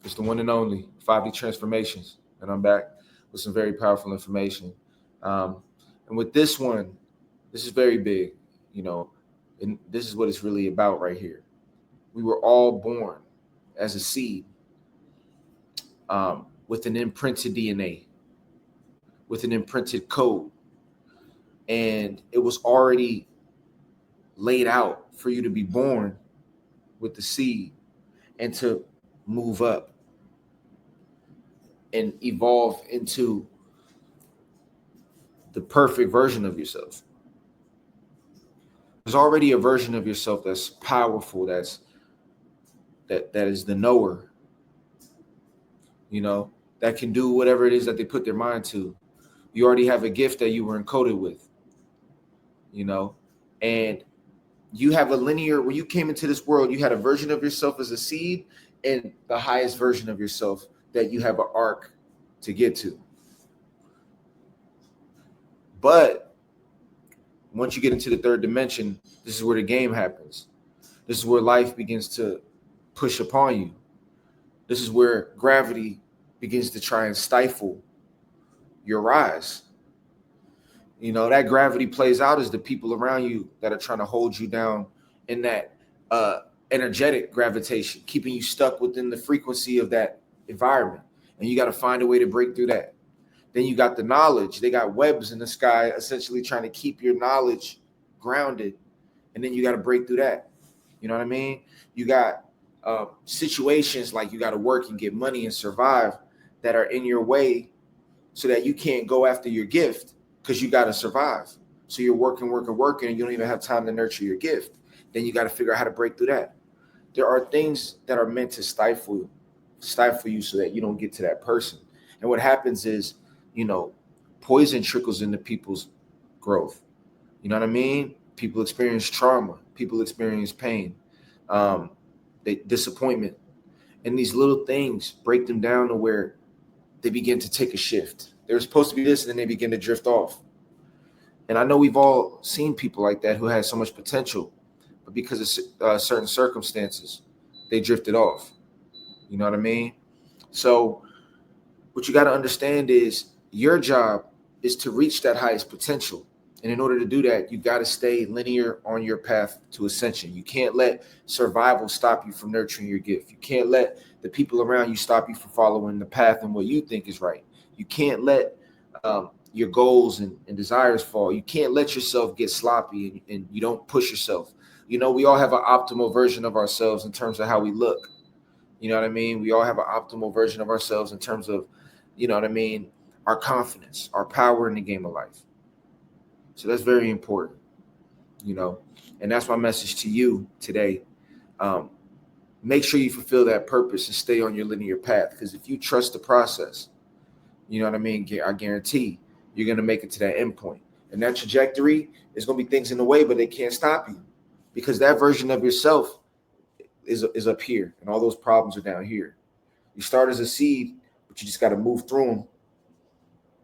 It's the one and only 5D Transformations. And I'm back with some very powerful information. Um, and with this one, this is very big, you know, and this is what it's really about right here. We were all born as a seed with an imprinted DNA, with an imprinted code. And it was already laid out for you to be born with the seed and to move up and evolve into the perfect version of yourself. There's already a version of yourself that's powerful, that is the knower, that can do whatever it is that they put their mind to. You already have a gift that you were encoded with, and you have a linear, when you came into this world, you had a version of yourself as a seed and the highest version of yourself that you have an arc to get to. But once you get into the third dimension, this is where the game happens. This is where life begins to push upon you. This is where gravity begins to try and stifle your rise. That gravity plays out as the people around you that are trying to hold you down in that energetic gravitation, keeping you stuck within the frequency of that environment. And you got to find a way to break through that. Then you got the knowledge. They got webs in the sky, essentially trying to keep your knowledge grounded. And then you got to break through that. You know what I mean? You got situations like you got to work and get money and survive that are in your way so that you can't go after your gift because you got to survive. So you're working, and you don't even have time to nurture your gift. Then you got to figure out how to break through that. There are things that are meant to stifle you so that you don't get to that person. And what happens is, poison trickles into people's growth. You know what I mean? People experience trauma. People experience pain, disappointment. And these little things break them down to where they begin to take a shift. They're supposed to be this, and then they begin to drift off. And I know we've all seen people like that who had so much potential, but because of certain circumstances, they drifted off. You know what I mean? So what you got to understand is your job is to reach that highest potential. And in order to do that, you got to stay linear on your path to ascension. You can't let survival stop you from nurturing your gift. You can't let the people around you stop you from following the path and what you think is right. You can't let your goals and desires fall. You can't let yourself get sloppy and you don't push yourself. We all have an optimal version of ourselves in terms of how we look. You know what I mean? We all have an optimal version of ourselves in terms of, our confidence, our power in the game of life. So that's very important, and that's my message to you today. Make sure you fulfill that purpose and stay on your linear path, because if you trust the process, you know what I mean? I guarantee you're going to make it to that end point. And that trajectory is going to be things in the way, but they can't stop you because that version of yourself is up here and all those problems are down here. You start as a seed, but you just got to move through them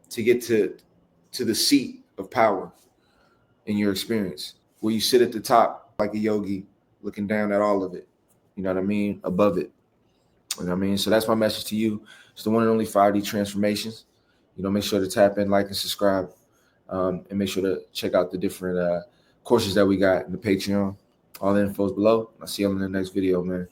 to get to the seat of power in your experience, where you sit at the top like a yogi looking down at all of it. You know what I mean? Above it. You know what I mean? So that's my message to you. It's the one and only 5D Transformations. Make sure to tap in, like, and subscribe, and make sure to check out the different courses that we got in the Patreon. All the info is below. I'll see you in the next video, man.